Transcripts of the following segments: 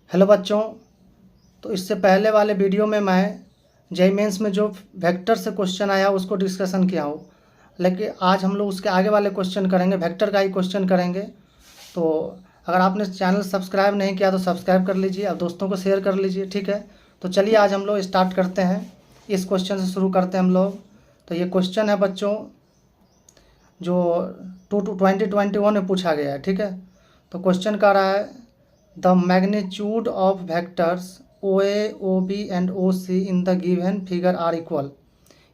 Hello बच्चों, तो इससे पहले वाले वीडियो में मैं जेईई मेंस में जो वेक्टर से क्वेश्चन आया उसको डिस्कशन किया हूँ, लेकिन आज हम लोग उसके आगे वाले क्वेश्चन करेंगे, वेक्टर का ही क्वेश्चन करेंगे। तो अगर आपने चैनल सब्सक्राइब नहीं किया तो सब्सक्राइब कर लीजिए और दोस्तों को शेयर कर लीजिए, ठीक है। तो चलिए आज हम लोग स्टार्ट करते हैं, इस क्वेश्चन से शुरू करते हैं हम लोग। तो ये क्वेश्चन है बच्चों जो 2021 में पूछा गया है, ठीक है। तो क्वेश्चन कह रहा है the magnitude of vectors O A O B and O C in the given figure are equal.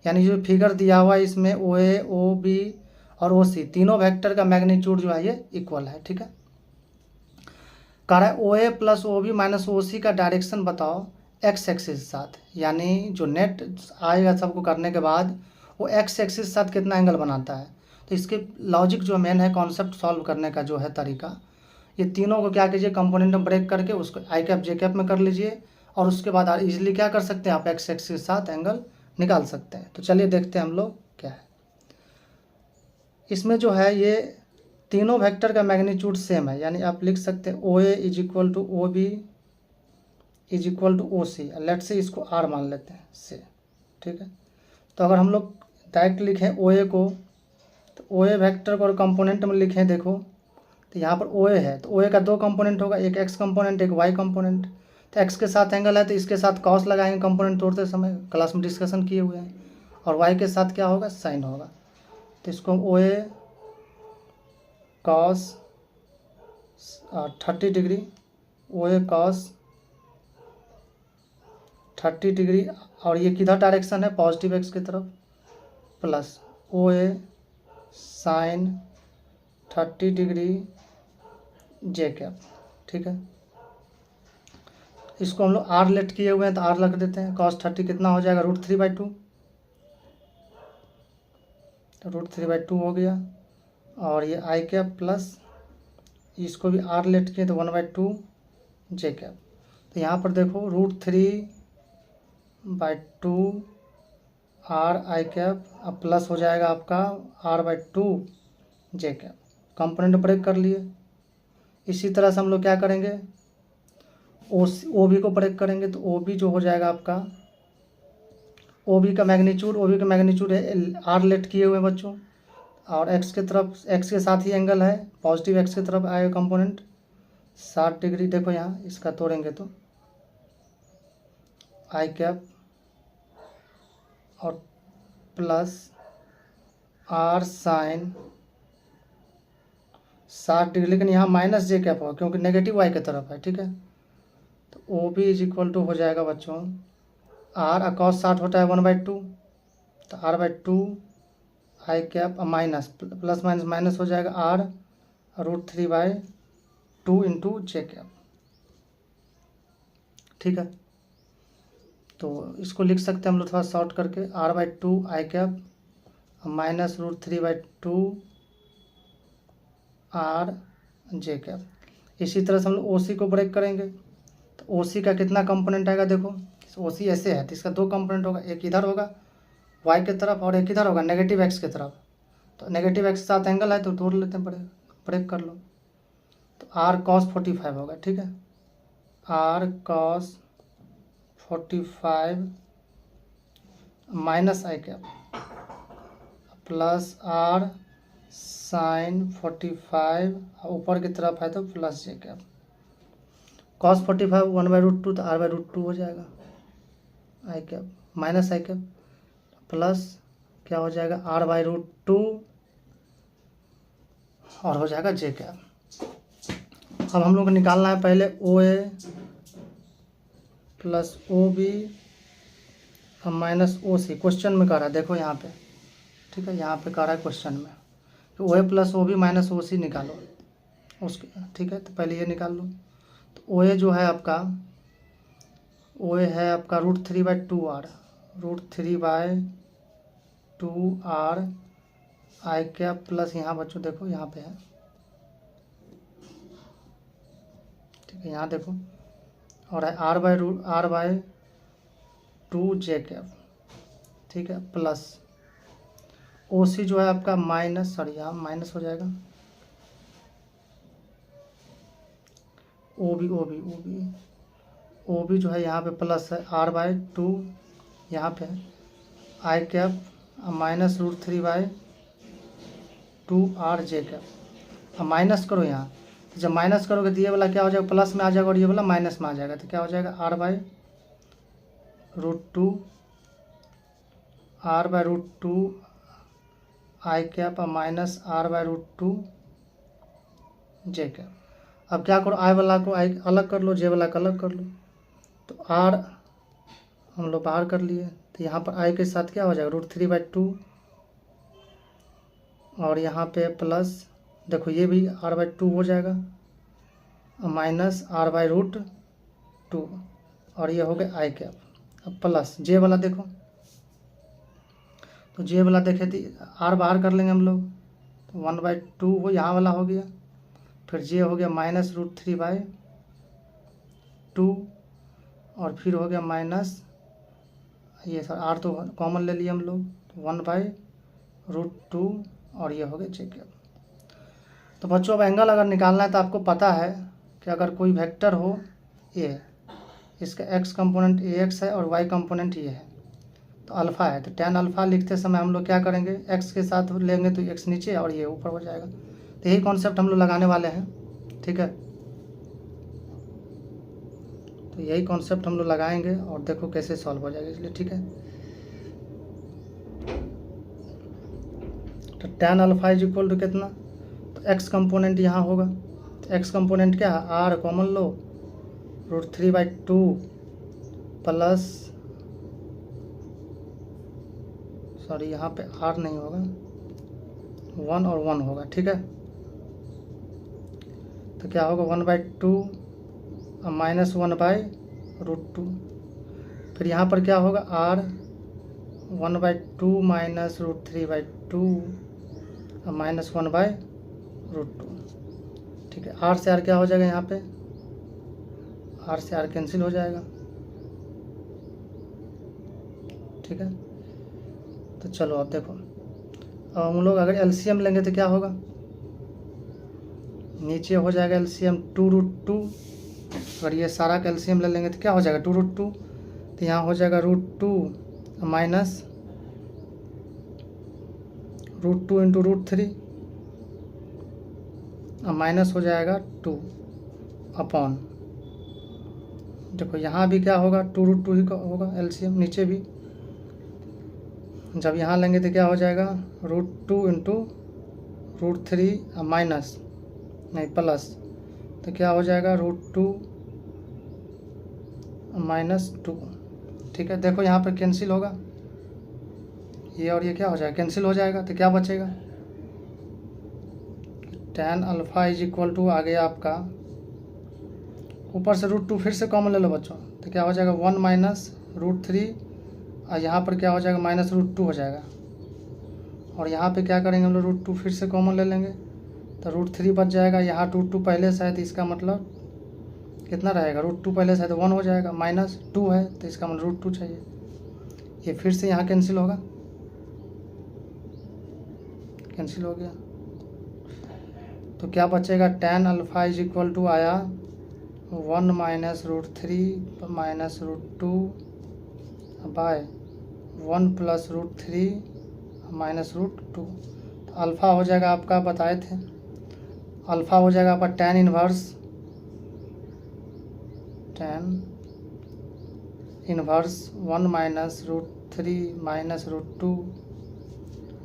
यानी जो फिगर दिया हुआ है इसमें ओ ए ओ बी और ओ सी तीनों वेक्टर का मैग्नीट्यूड जो है ये इक्वल है, ठीक है। कह रहा है ओ ए plus O B minus O सी का डायरेक्शन बताओ एक्स एक्सिस के साथ। यानी जो नेट आएगा सबको करने के बाद वो एक्स एक्सिस के साथ कितना एंगल बनाता है। तो इसके लॉजिक जो मेन है, कॉन्सेप्ट सॉल्व करने का जो है तरीका, ये तीनों को क्या कीजिए, कंपोनेंट में ब्रेक करके उसको आई कैप जे कैप में कर लीजिए और उसके बाद इजीली क्या कर सकते हैं आप एक्स एक्सिस के साथ एंगल निकाल सकते हैं। तो चलिए देखते हैं हम लोग क्या है इसमें जो है। ये तीनों वेक्टर का मैग्नीट्यूड सेम है, यानी आप लिख सकते हैं O A is equal to O B is equal to O C. Let say इसको आर मान लेते हैं से, ठीक है। तो अगर हम लोग डायरेक्ट लिखें ओ ए को, तो ओ ए वेक्टर को और कंपोनेंट में लिखें, देखो तो यहाँ पर ओ ए है तो ओ ए का दो कंपोनेंट होगा, एक एक्स कंपोनेंट एक वाई कंपोनेंट। तो एक्स के साथ एंगल है तो इसके साथ कॉस लगाएंगे कंपोनेंट तोड़ते समय, क्लास में डिस्कशन किए हुए हैं। और वाई के साथ क्या होगा, साइन होगा। तो इसको ओ ए कॉस 30 डिग्री, ओ ए कॉस 30 डिग्री, और ये किधर डायरेक्शन है, पॉजिटिव एक्स की तरफ, प्लस ओ ए साइन 30 डिग्री जे कैप, ठीक है। इसको हम लोग आर लेट किए हुए हैं तो आर रख देते हैं। कॉस 30 कितना हो जाएगा, √3/2। तो √3/2 हो गया। और ये आई कैप प्लस इसको भी आर लेट किए तो 1/2 जे कैप। तो यहाँ पर देखो √3/2 आर आई कैप अब प्लस हो जाएगा आपका r/2 जे कैप। कंपोनेंट ब्रेक कर लिए। इसी तरह से हम लोग क्या करेंगे, ओ बी को ब्रेक करेंगे तो ओ बी जो हो जाएगा आपका, ओ बी का मैग्नीट्यूड है आर लेट किए हुए बच्चों, और एक्स के तरफ एक्स के साथ ही एंगल है, पॉजिटिव एक्स की तरफ आएगा कंपोनेंट 60 डिग्री। देखो यहाँ इसका तोड़ेंगे तो आई कैप और प्लस आर साइन 60 डिग्री, लेकिन यहाँ माइनस जे कैप होगा क्योंकि नेगेटिव वाई की तरफ है, ठीक है। तो O B is equal to हो जाएगा बच्चों आर कॉस 60 होता है 1/2, तो r/2 i cap minus plus minus minus हो जाएगा r √3/2 इंटू जे कैप, ठीक है। तो इसको लिख सकते हैं हम लोग थोड़ा शॉर्ट करके, r/2 i cap minus √3/2 r J cap. इसी तरह से हम लोग ओ सी को ब्रेक करेंगे तो ओ सी का कितना कंपोनेंट आएगा, देखो ओ सी ऐसे है तो इसका दो कंपोनेंट होगा, एक इधर होगा वाई की तरफ और एक इधर होगा नेगेटिव एक्स की तरफ। तो नेगेटिव एक्स के साथ एंगल है तो तोड़ लेते हैं, ब्रेक कर लो। तो आर कॉस 45 होगा, ठीक है। R cos 45 minus i cap plus r sine 45, ऊपर की तरफ है तो प्लस जे कैप। कॉस 45 1/√2 तो r/√2 हो जाएगा आई cap minus i cap plus क्या हो जाएगा r/√2 और हो जाएगा जे कैप। अब हम लोग को निकालना है पहले ओ ए plus O B minus O सी। क्वेश्चन में कह रहा है, देखो यहाँ पे, ठीक है, यहाँ पे कह रहा है क्वेश्चन में कि ओ ए plus O B minus O सी निकालो उसके, ठीक है। तो पहले ये निकाल लो। तो ओ ए जो है आपका, ओ ए है आपका √3/2 r, √3/2 r i cap plus यहाँ बच्चों देखो यहाँ पे है, ठीक है, यहाँ देखो और है r/2 जे कैप, ठीक है, प्लस ओ सी जो है आपका माइनस, सॉरी यहाँ माइनस हो जाएगा, ओ बी वो भी जो है यहाँ पे प्लस है r/2 यहाँ पे आई कैप -√3/2 अब माइनस करो यहाँ, तो जब माइनस करोगे तो ये वाला क्या हो जाएगा, प्लस में आ जाएगा और ये वाला माइनस में आ जाएगा, तो क्या हो जाएगा r/√2 आई कैप -r/√2 जे कैप। अब क्या करो, आई वाला को आई अलग कर लो, जे वाला को अलग कर लो, तो r हम लोग बाहर कर लिए, तो यहाँ पर आई के साथ क्या हो जाएगा √3/2 और यहाँ पे प्लस, देखो ये भी r/2 हो जाएगा -r/√2 और ये हो गया आई कैप। अब प्लस जे वाला देखो, तो जे वाला देखे तो r बाहर कर लेंगे हम लोग, तो 1/2 वो यहाँ वाला हो गया, फिर जे हो गया -√3/2 और फिर हो गया माइनस, ये सर r तो कॉमन ले लिए हम लोग, 1/√2 और ये हो गया जे कैप। तो बच्चों अब एंगल अगर निकालना है तो आपको पता है कि अगर कोई वेक्टर हो ए, इसका x कंपोनेंट ax है और y कंपोनेंट ये है, तो अल्फ़ा है, तो tan अल्फ़ा लिखते समय हम लोग क्या करेंगे, x के साथ लेंगे तो x नीचे और ये ऊपर हो जाएगा। तो यही कॉन्सेप्ट हम लोग लगाने वाले हैं, ठीक है। तो यही कॉन्सेप्ट हम लोग लगाएंगे और देखो कैसे सॉल्व हो जाएगा, इसलिए ठीक है। तो tan alpha is equal to कितना, तो x कंपोनेंट यहाँ होगा, तो x कंपोनेंट क्या है, r कॉमन लो, √3/2 प्लस, सॉरी यहाँ पे r नहीं होगा, 1 और 1 होगा, ठीक है। तो क्या होगा 1/2 -1/√2, फिर यहाँ पर क्या होगा r 1/2 -√3/2 -1/√2, ठीक है। r से r क्या हो जाएगा, यहाँ पे r से r कैंसिल हो जाएगा, ठीक है। तो चलो अब देखो, अब हम लोग अगर एलसीएम लेंगे तो क्या होगा, नीचे हो जाएगा एलसीएम 2√2, अगर ये सारा का एलसीएम ले लेंगे तो क्या हो जाएगा 2√2, तो यहाँ हो जाएगा √2 माइनस √2 इंटू √3 माइनस हो जाएगा 2 अपॉन, देखो यहाँ भी क्या होगा 2√2 ही का होगा एलसीएम, नीचे भी जब यहाँ लेंगे तो क्या हो जाएगा √2 इंटू √3 माइनस नहीं प्लस, तो क्या हो जाएगा √2 -2, ठीक है। देखो यहाँ पर कैंसिल होगा, ये और ये क्या हो जाएगा, कैंसिल हो जाएगा, तो क्या बचेगा, tan alpha is equal to आ गया आपका, ऊपर से √2 फिर से कॉमन ले लो बच्चों, तो क्या हो जाएगा 1 -√3 और यहाँ पर क्या हो जाएगा -√2 हो जाएगा, और यहाँ पे क्या करेंगे हम लोग √2 फिर से कॉमन ले लेंगे, तो √3 बच जाएगा, यहाँ √2 पहले से है तो इसका मतलब कितना रहेगा, √2 पहले से है तो 1 हो जाएगा, -2 है तो इसका मतलब √2 चाहिए, ये फिर से यहाँ कैंसिल होगा, कैंसिल हो गया, तो क्या बचेगा tan alpha is equal to आया 1 -√3 -√2 बाय 1 + √3 -√2, तो अल्फ़ा हो जाएगा आपका, बताए थे अल्फ़ा हो जाएगा आपका tan इनवर्स 1 -√3 -√2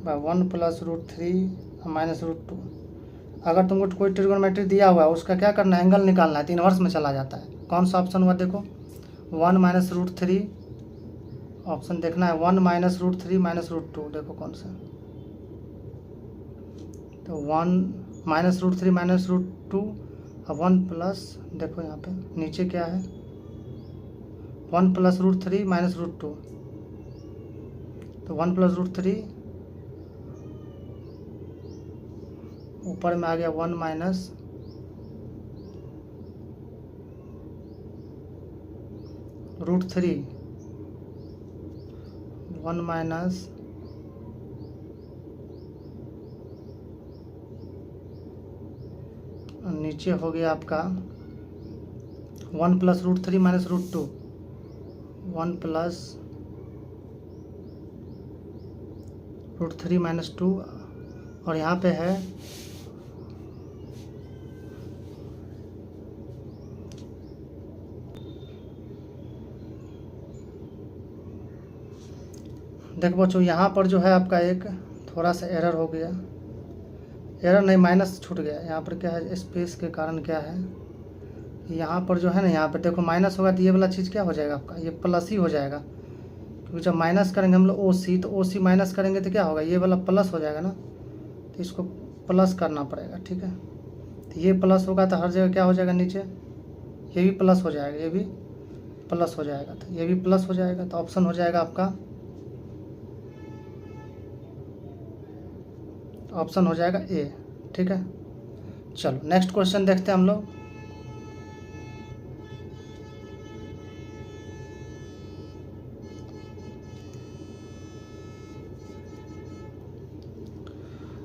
बाय 1 + √3 -√2। अगर तुमको कोई ट्रिग्नोमेट्री दिया हुआ है उसका क्या करना है, एंगल निकालना है, तो इन्वर्स में चला जाता है। कौन सा ऑप्शन हुआ देखो, 1 -√3 ऑप्शन देखना है, 1 -√3 -√2 देखो कौन सा, तो 1 -√3 -√2 और 1 प्लस, देखो यहाँ पे नीचे क्या है 1 + √3 -√2, तो 1 + √3 ऊपर में आ गया 1 माइनस √3 1 माइनस नीचे हो गया आपका 1 प्लस √3 माइनस √2, 1 प्लस √3 माइनस 2, और यहाँ पे है देखो बच्चों, यहाँ पर जो है आपका एक थोड़ा सा एरर हो गया, एरर नहीं माइनस छूट गया। यहाँ पर क्या है, स्पेस के कारण क्या है, यहाँ पर जो है ना, यहाँ पर देखो माइनस होगा तो ये वाला चीज़ क्या हो जाएगा आपका, ये प्लस ही हो जाएगा, क्योंकि जब माइनस करेंगे हम लोग OC, तो OC माइनस करेंगे तो क्या होगा, ये वाला प्लस हो जाएगा ना, तो इसको प्लस करना पड़ेगा। ठीक है, तो ये प्लस होगा तो हर जगह क्या हो जाएगा, नीचे ये भी प्लस हो जाएगा, ये भी प्लस हो जाएगा, तो ये भी प्लस हो जाएगा, तो ऑप्शन हो जाएगा आपका, ऑप्शन हो जाएगा A। ठीक है, चलो नेक्स्ट क्वेश्चन देखते हैं हम लोग।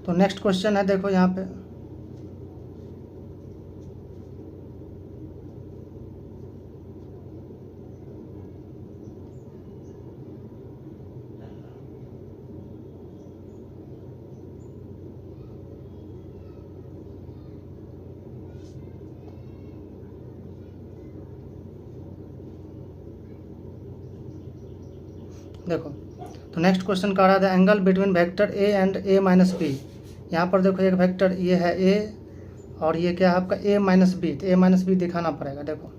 तो नेक्स्ट क्वेश्चन है, देखो यहाँ पे देखो, तो नेक्स्ट क्वेश्चन कह रहा था angle between vector A and A minus B। यहाँ पर देखो एक वेक्टर ये है A और ये क्या है आपका A माइनस B, तो A माइनस B दिखाना पड़ेगा। देखो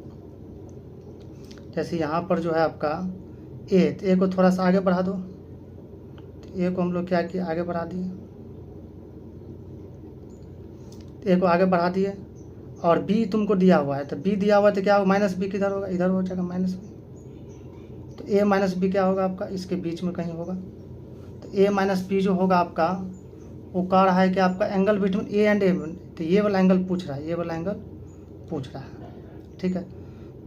जैसे यहाँ पर जो है आपका A, तो A को थोड़ा सा आगे बढ़ा दो, तो A को हम लोग क्या किए, आगे बढ़ा दिए, तो A को आगे बढ़ा दिए, और B तुमको दिया हुआ है, तो B दिया हुआ है तो क्या होगा, माइनस B किधर होगा, इधर हो जाएगा माइनस B, तो A माइनस B क्या होगा आपका, इसके बीच में कहीं होगा। तो A माइनस B जो होगा आपका, वो कह रहा है कि आपका angle between A and A, तो ये वाला एंगल पूछ रहा है, ये वाला एंगल पूछ रहा है। ठीक है,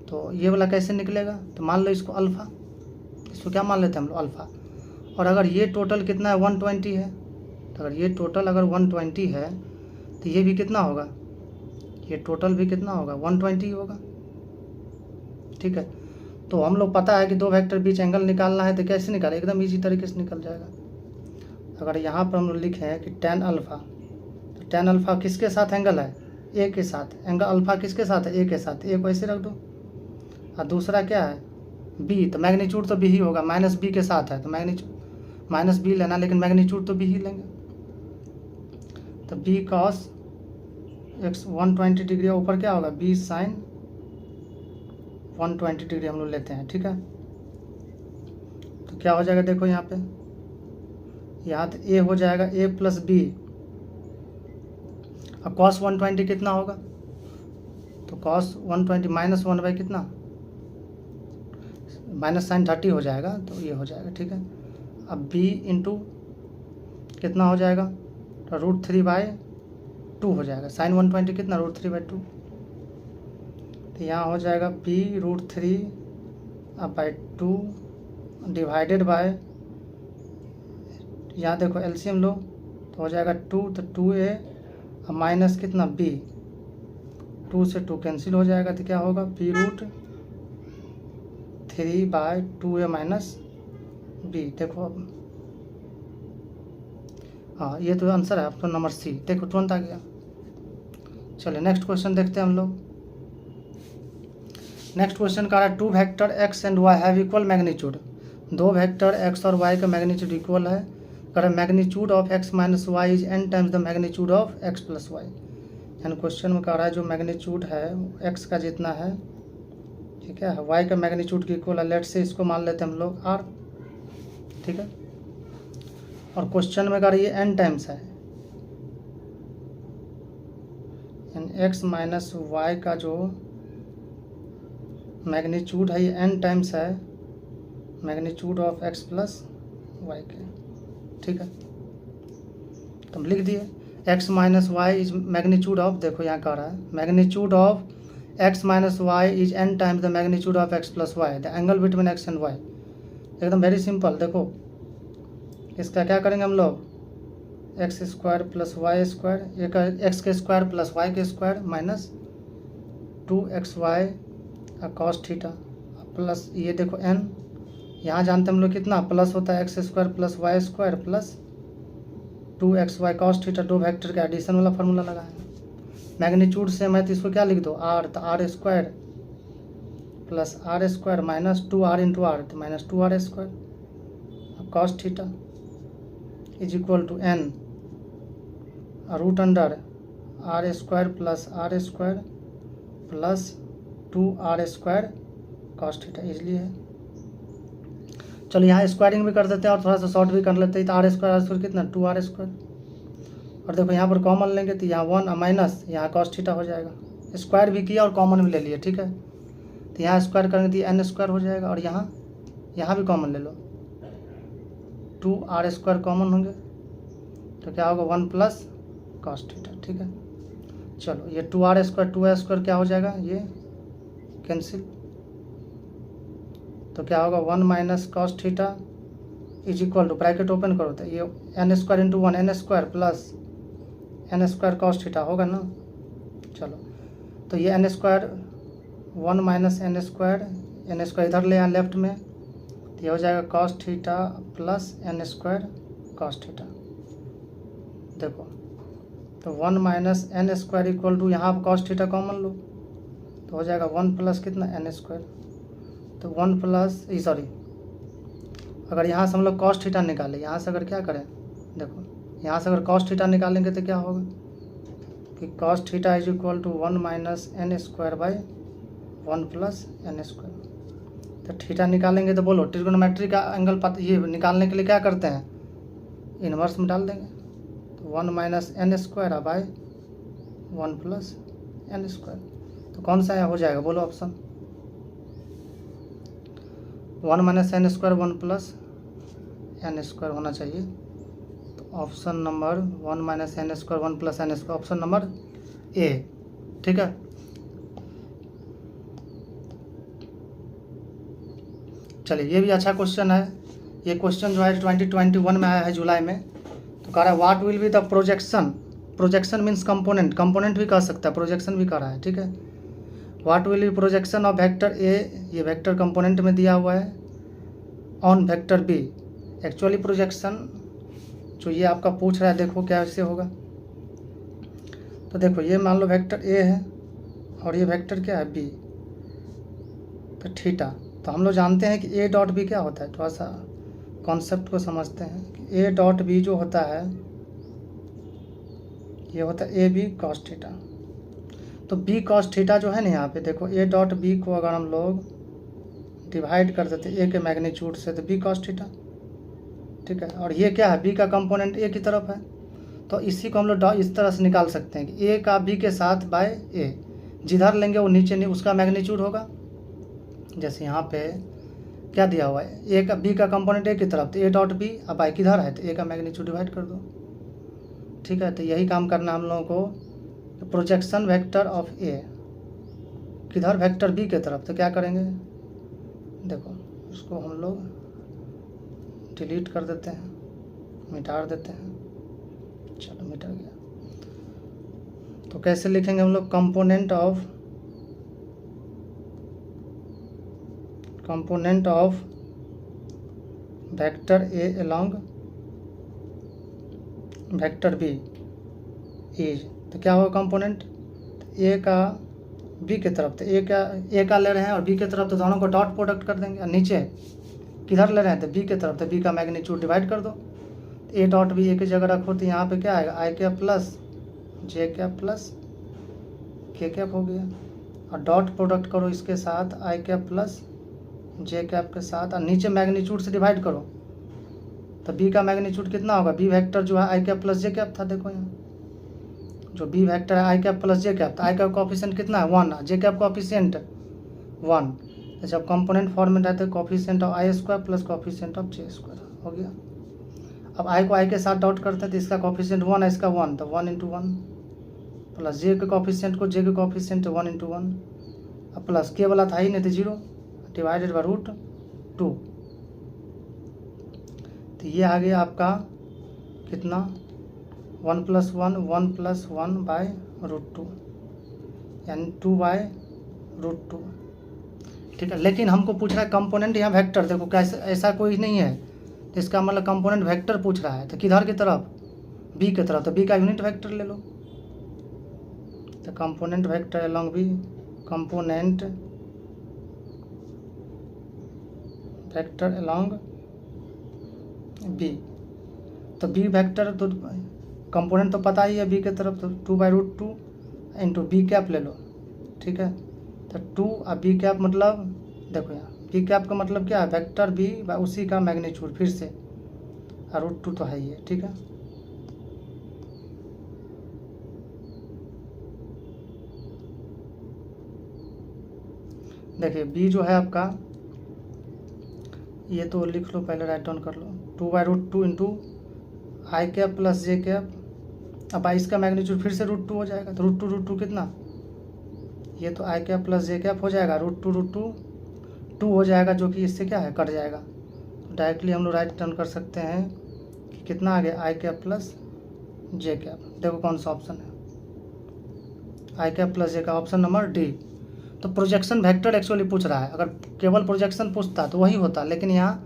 तो ये वाला कैसे निकलेगा, तो मान लो इसको अल्फ़ा, इसको क्या मान लेते हैं हम लोग, अल्फ़ा। और अगर ये टोटल कितना है, 120 है, तो अगर ये टोटल अगर 120 है तो ये भी कितना होगा, ये टोटल भी कितना होगा, 120 होगा। ठीक है, तो हम लोग पता है कि दो वेक्टर बीच एंगल निकालना है, तो कैसे निकाले, एकदम इजी तरीके से निकल जाएगा। अगर यहाँ पर हम लोग लिखे हैं कि tan अल्फ़ा, तो tan अल्फ़ा किसके साथ एंगल है, A के साथ, एंगल अल्फ़ा किसके साथ है, A के साथ, A को ऐसे रख दो। और दूसरा क्या है B, तो मैग्नीट्यूड तो B ही होगा, माइनस B के साथ है, तो मैग्नीट्यूड माइनस B लेना, लेकिन मैग्नीट्यूड तो B ही लेंगे। तो B cos x 120 डिग्री, ऊपर क्या होगा, B sin 120 डिग्री हम लोग लेते हैं। ठीक है, तो क्या हो जाएगा, देखो यहाँ पे, यहाँ तो A हो जाएगा A प्लस B, और cos 120 कितना होगा, तो cos 120 माइनस 1 बाई कितना, माइनस साइन 30 हो जाएगा, तो ये हो जाएगा। ठीक है, अब B इंटू कितना हो जाएगा, तो √3/2 हो जाएगा, साइन 120 कितना, √3/2, तो यहाँ हो जाएगा B √3/2 डिवाइडेड बाय, यहाँ देखो एलसीएम लो तो हो जाएगा 2, तो 2A और माइनस कितना B, 2 से 2 कैंसिल हो जाएगा, तो क्या होगा, B √3/2A माइनस B। देखो अब, हाँ ये तो आंसर है ऑप्शन नंबर C। देखो तुरंत आ गया। चलिए नेक्स्ट क्वेश्चन देखते हैं हम लोग। नेक्स्ट क्वेश्चन का है two vector x and y have equal magnitude. दो वेक्टर x और y का मैग्नीट्यूड इक्वल है। कर magnitude of x minus y is n times the magnitude of x plus y. यानी क्वेश्चन में कह रहा है जो मैग्नीट्यूड है x का जितना है, ठीक है, y का मैग्नीट्यूड की इक्वल है। लेट से इसको मान लेते हैं हम लोग r। ठीक है, और क्वेश्चन में कह रही है n टाइम्स है, यानी x माइनस वाई का जो मैग्नीट्यूड है ये n टाइम्स है magnitude of x plus y के। ठीक है, तो हम लिख दिए x minus y is magnitude of, देखो यहाँ कह रहा है magnitude of x minus y is n times the magnitude of x plus y, the angle between x and y। एकदम वेरी सिंपल। देखो इसका क्या करेंगे हम लोग, x square plus Y square, एक एक्स के स्क्वायर प्लस वाई के square minus 2xy cos theta plus ये देखो n, यहाँ जानते हम लोग कितना प्लस होता है X square plus Y square plus 2xy cos theta, दो वेक्टर का एडिशन वाला फार्मूला लगाए। मैग्नीट्यूड से मैं तो इसको क्या लिख दो r, तो R square plus R square minus 2r into R, तो minus 2r square cos theta is equal to n root under R square plus R square plus 2r square cos theta easily है। चलो यहाँ squaring भी कर देते हैं और थोड़ा सा शॉर्ट भी कर लेते हैं, तो आर स्क्वायर कितना 2r स्क्वायर, और देखो यहाँ पर कॉमन लेंगे तो यहाँ 1 माइनस यहाँ कॉस थीटा हो जाएगा, स्क्वायर भी किया और कॉमन भी ले लिया, ठीक है। तो यहाँ स्क्वायर करेंगे तो n स्क्वायर हो जाएगा, और यहाँ भी कॉमन ले लो 2r स्क्वायर कॉमन होंगे तो क्या होगा 1 प्लस कॉस थीटा, ठीक है। चलो ये 2r स्क्वायर 2r स्क्वायर क्या हो जाएगा, ये कैंसिल, तो क्या होगा 1 minus cos theta is equal to bracket open करो तो ये n square into 1 n square plus n square cos theta होगा ना। चलो तो ये n square 1 minus n square इधर ले आए लेफ्ट में, तो ये हो जाएगा cos theta plus n square cos theta. देखो तो 1 minus n square equal to यहाँ कॉस थीटा कॉमन लो तो हो जाएगा 1 प्लस कितना n स्क्वायर, तो 1 प्लस सॉरी अगर यहाँ से हम लोग कॉस थीटा निकालें, यहाँ से अगर क्या करें देखो यहाँ से अगर कॉस थीटा निकालेंगे तो क्या होगा कि cos theta is equal to 1 minus n square by 1 plus n square. तो थीटा निकालेंगे तो बोलो ट्रिग्नोमेट्री का एंगल पता ये निकालने के लिए क्या करते हैं, इन्वर्स में डाल देंगे, तो 1 minus n square by 1 plus n square. तो कौन सा हो जाएगा बोलो option, 1 minus n square 1 plus n square होना चाहिए। तो option number 1 minus n square 1 plus n square, option number A, ठीक है। चलिए ये भी अच्छा क्वेश्चन है, ये क्वेश्चन जो है 2021 में आया है जुलाई में। तो कह रहा है what will be the projection means component भी कह सकता है, प्रोजेक्शन भी कह रहा है, ठीक है। What will be projection of vector a, ये वेक्टर कंपोनेंट में दिया हुआ है, on vector b. Actually projection जो ये आपका पूछ रहा है देखो क्या इससे होगा, तो देखो ये मान लो वेक्टर ए है और ये वेक्टर क्या है बी, तो थीटा, तो हम लोग जानते हैं कि ए डॉट बी क्या होता है, थोड़ा सा कॉन्सेप्ट को समझते हैं कि ए डॉट बी जो होता है ये होता है ए बी कॉस थीटा। तो बी कॉस थीटा जो है ना यहाँ पे देखो ए डॉट बी को अगर हम लोग डिवाइड कर देते ए के मैग्नीट्यूड से तो बी कॉस थीटा, ठीक है। और ये क्या है बी का कंपोनेंट ए की तरफ है, तो इसी को हम लोग इस तरह से निकाल सकते हैं कि ए का बी के साथ बाय ए, जिधर लेंगे वो नीचे उसका मैग्नीट्यूड होगा। जैसे यहाँ पे क्या दिया हुआ है ए का बी का कंपोनेंट ए की तरफ, तो ए डॉट बी, अब बाई किधर है तो ए का मैग्नीट्यूड डिवाइड कर दो, ठीक है। तो यही काम करना हम लोगों को, प्रोजेक्शन वेक्टर ऑफ ए किधर वेक्टर बी के तरफ, तो क्या करेंगे देखो उसको हम लोग डिलीट कर देते हैं, मिटा देते हैं, चलो मिट गया। तो कैसे लिखेंगे हम लोग component of vector a along vector b is, तो क्या होगा कंपोनेंट ए का बी की तरफ, तो ए का ले रहे हैं और बी की तरफ, तो दोनों को डॉट प्रोडक्ट कर देंगे, और नीचे किधर ले रहे हैं तो बी की तरफ, तो बी का मैग्नीट्यूड डिवाइड कर दो, ए डॉट बी ए की जगह रखो, तो यहाँ पे क्या आएगा आई कैप प्लस जे कैप प्लस के कैप हो गया, और डॉट प्रोडक्ट करो इसके साथ आई कैप प्लस जे कैप के साथ, और नीचे मैग्नीट्यूड से डिवाइड करो, तो बी का मैग्नीट्यूड कितना होगा, बी वेक्टर जो है आई कैप प्लस जे कैप था, देखो यहाँ जो बी वेक्टर है आई कैप प्लस जे कैप, तो आई कैप कोएफिशिएंट कितना है 1, जे कैप कोएफिशिएंट 1, तो जब कंपोनेंट फॉर्म में रहते हैं coefficient of I square plus coefficient of J square हो गया। अब आई को आई के साथ डॉट करते हैं तो इसका कोएफिशिएंट 1 है, इसका 1, तो 1 इंटू 1 प्लस जे के कोएफिशिएंट को जे के कोएफिशिएंट 1 इंटू 1, अब प्लस के वाला था ही नहीं तो 0 डिवाइडेड बाई रूट 2, तो ये आ गया आपका कितना 1 प्लस 1 बाई रूट 2 यानी 2 बाई रूट 2, ठीक है। लेकिन हमको पूछ रहा है कंपोनेंट या वेक्टर, देखो कैसे ऐसा कोई नहीं है, तो इसका मतलब कंपोनेंट वेक्टर पूछ रहा है, तो किधर की तरफ, बी की तरफ, तो बी का यूनिट वेक्टर ले लो, तो component vector along b, component vector along b, तो बी वेक्टर तो कंपोनेंट तो पता ही है बी की तरफ, तो 2/√2 इंटू बी कैप ले लो, ठीक है। तो 2 और बी कैप मतलब देखो यहाँ बी कैप का मतलब क्या है, वेक्टर बी उसी का मैग्नीट्यूड फिर से, और √2 तो है ही है, ठीक है। देखिए बी जो है आपका, ये तो लिख लो पहले, राइट डाउन कर लो, 2/√2 इंटू आई कैप प्लस जे कैप, अब इसका मैग्नीट्यूड फिर से √2 हो जाएगा, तो √2 कितना, ये तो आई कैप प्लस जे कैप हो जाएगा, √2 हो जाएगा, जो कि इससे क्या है कट जाएगा, तो डायरेक्टली हम लोग राइट टर्न कर सकते हैं कि कितना आ गया, आई कैप प्लस जे कैप। देखो कौन सा ऑप्शन है, आई कैप प्लस जे का ऑप्शन नंबर डी। तो प्रोजेक्शन वेक्टर एक्चुअली पूछ रहा है, अगर केवल प्रोजेक्शन पूछता तो वही होता, लेकिन यहाँ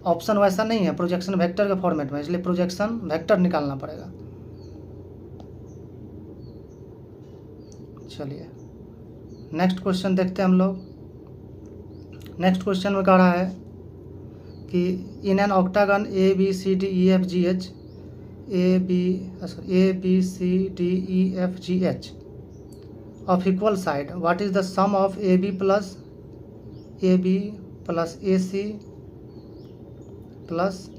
ऑप्शन वैसा नहीं है प्रोजेक्शन वेक्टर के फॉर्मेट में, इसलिए प्रोजेक्शन वेक्टर निकालना पड़ेगा। चलिए नेक्स्ट क्वेश्चन देखते हैं हम लोग। नेक्स्ट क्वेश्चन में कह रहा है कि in an octagon A B C D E F G H, A B C D E F G H of equal side, what is the sum of AB plus AC plus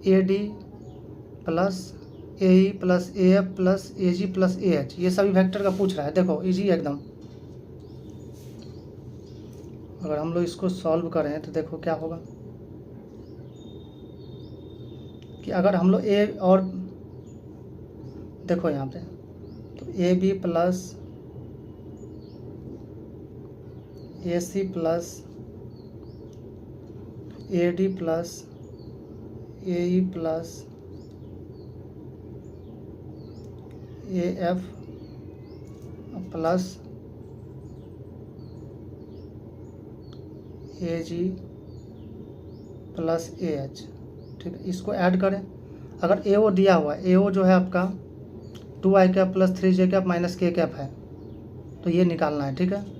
AD plus AE plus AF plus AG plus AH, ये सभी vector का पूछ रहा है। देखो easy एकदम, अगर हम लोग इसको सॉल्व करें तो देखो क्या होगा कि अगर हम लोग ए और देखो यहाँ पे, तो AB plus AC plus AD plus AE plus AF plus AG plus AH, ठीक है। इसको ऐड करें, अगर AO दिया हुआ है, AO जो है आपका 2i cap plus 3j cap minus k cap है, तो ये निकालना है, ठीक है।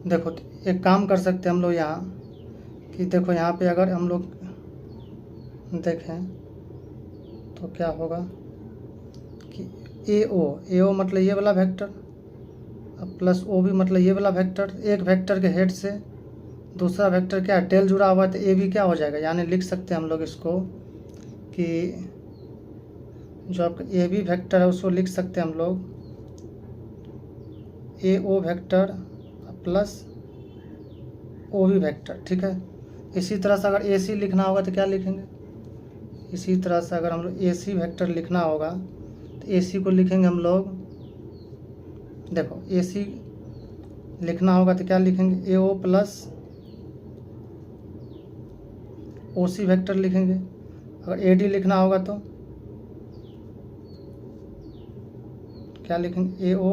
देखो एक काम कर सकते हैं हम लोग यहाँ कि देखो यहाँ पे अगर हम लोग देखें तो क्या होगा कि AO मतलब ये वाला वेक्टर, अब प्लस OB मतलब ये वाला वेक्टर, एक वेक्टर के हेड से दूसरा वेक्टर क्या है टेल जुड़ा हुआ है, तो AB क्या हो जाएगा, यानी लिख सकते हैं हम लोग इसको कि जो आपका AB वेक्टर है उसको लिख सकते हैं हम लोग AO vector plus OB vector, ठीक है। इसी तरह से अगर AC लिखना होगा तो क्या लिखेंगे, इसी तरह से अगर हम लोग AC वेक्टर लिखना होगा तो AC को लिखेंगे हम लोग, देखो AC लिखना होगा तो क्या लिखेंगे, AO प्लस OC वेक्टर लिखेंगे। अगर AD लिखना होगा तो क्या लिखेंगे, AO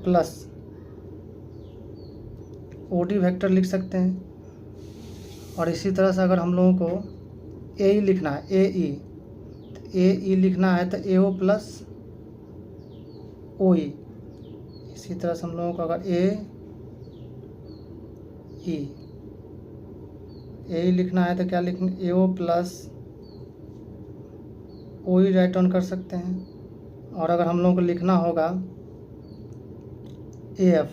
प्लस OD वेक्टर लिख सकते हैं। और इसी तरह से अगर हम लोगों को AE लिखना है, तो AE लिखना है तो AO प्लस OE। इसी तरह से हम लोगों को अगर AE लिखना है तो क्या लिखेंगे, AO plus OE right on कर सकते हैं। और अगर हम लोगों को लिखना होगा AF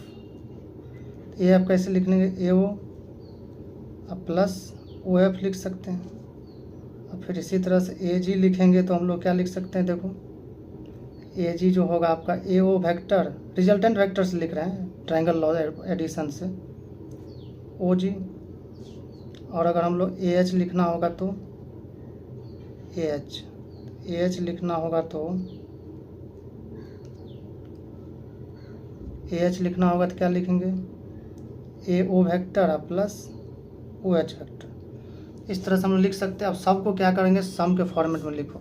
कैसे लिख लेंगे, AO प्लस OF लिख सकते हैं। और फिर इसी तरह से AG लिखेंगे तो हम लोग क्या लिख सकते हैं, देखो AG जो होगा आपका AO वेक्टर, रिजल्टेंट वेक्टर से लिख रहे हैं ट्रायंगल लॉ एडिशन से, OG। और अगर हम लोग AH लिखना होगा तो AH लिखना होगा तो क्या लिखेंगे, AO vector plus OH vector. इस तरह से हम लोग लिख सकते हैं। अब सबको क्या करेंगे, सम के फॉर्मेट में लिखो,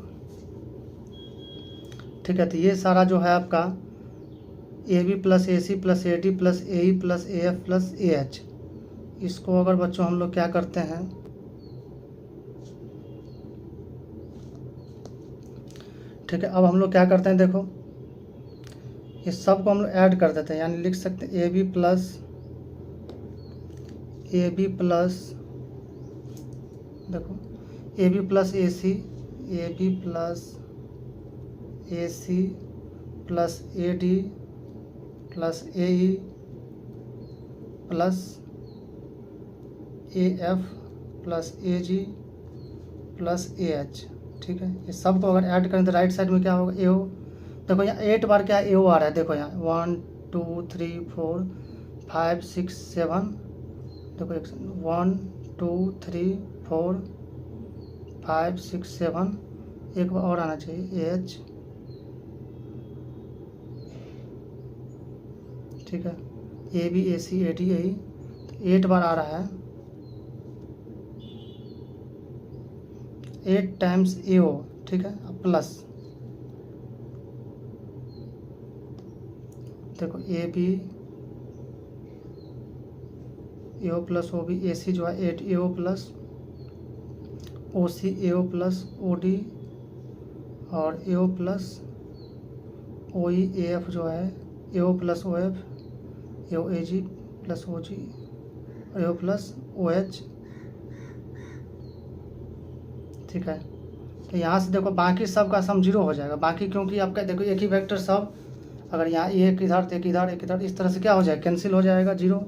ठीक है। तो ये सारा जो है आपका A B plus A C plus A D plus A E plus A F plus A H. इसको अगर बच्चों हम लोग क्या करते हैं, ठीक है, अब हम लोग क्या करते हैं, देखो इस सब को हम लोग ऐड कर देते हैं, यानी लिख सकते हैं ए बी प्लस देखो A B plus A C plus A D plus A E plus A F plus A G plus A H. ठीक है, इस सब को अगर ऐड करें तो राइट साइड में क्या होगा, ए ओ। देखो यहाँ 8 बार क्या ए ओ आ रहा है, देखो यहाँ 1 2 3 4 5 6 7, देखो 1 2 3 4 5 6 7, एक बार और आना चाहिए एच। ठीक है, ए B A C A D A 8 बार आ रहा है, 8 टाइम्स ए ओ। ठीक है, प्लस देखो A B A O plus O B, A C जो है 8 A O plus O C A O plus O D और A O plus O E A F जो है A O plus O F A O A G plus O G A O plus O H. ठीक है, तो यहाँ से देखो बाकी सब का सम 0 हो जाएगा, बाकी क्योंकि आपका देखो एक ही वेक्टर सब, अगर यहाँ एक इधर तो एक इधर एक इधर, इस तरह से क्या हो जाएगा, कैंसिल हो जाएगा 0।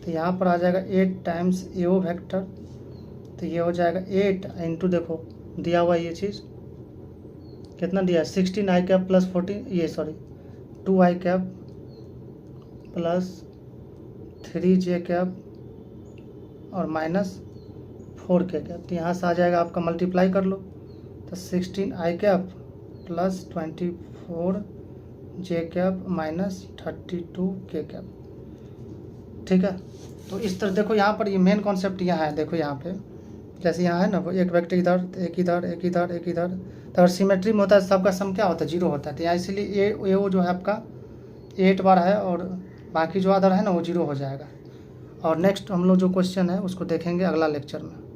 तो यहाँ पर आ जाएगा 8 टाइम्स ए ओ वेक्टर, तो ये हो जाएगा 8 इंटू, देखो दिया हुआ ये चीज़ कितना दिया है, 16 आई कैप प्लस 14, ये सॉरी 2 आई कैप प्लस 3 जे कैप और माइनस 4 के कैप। तो यहाँ से आ जाएगा आपका, मल्टीप्लाई कर लो, तो 16 आई कैप प्लस 24 जे कैप माइनस 32 के कैप। ठीक है, तो इस तरह देखो यहाँ पर ये मेन कॉन्सेप्ट यहाँ है, देखो यहाँ पे जैसे यहाँ है ना, वो एक वेक्टर इधर एक इधर एक इधर एक इधर, तो अगर सिमेट्री में होता है सबका सम क्या होता है, 0 होता है। तो यहाँ इसीलिए ए ओ जो है आपका 8 बार है और बाकी जो अदर है ना वो 0 हो जाएगा। और नेक्स्ट हम लोग जो क्वेश्चन है उसको देखेंगे अगला लेक्चर में।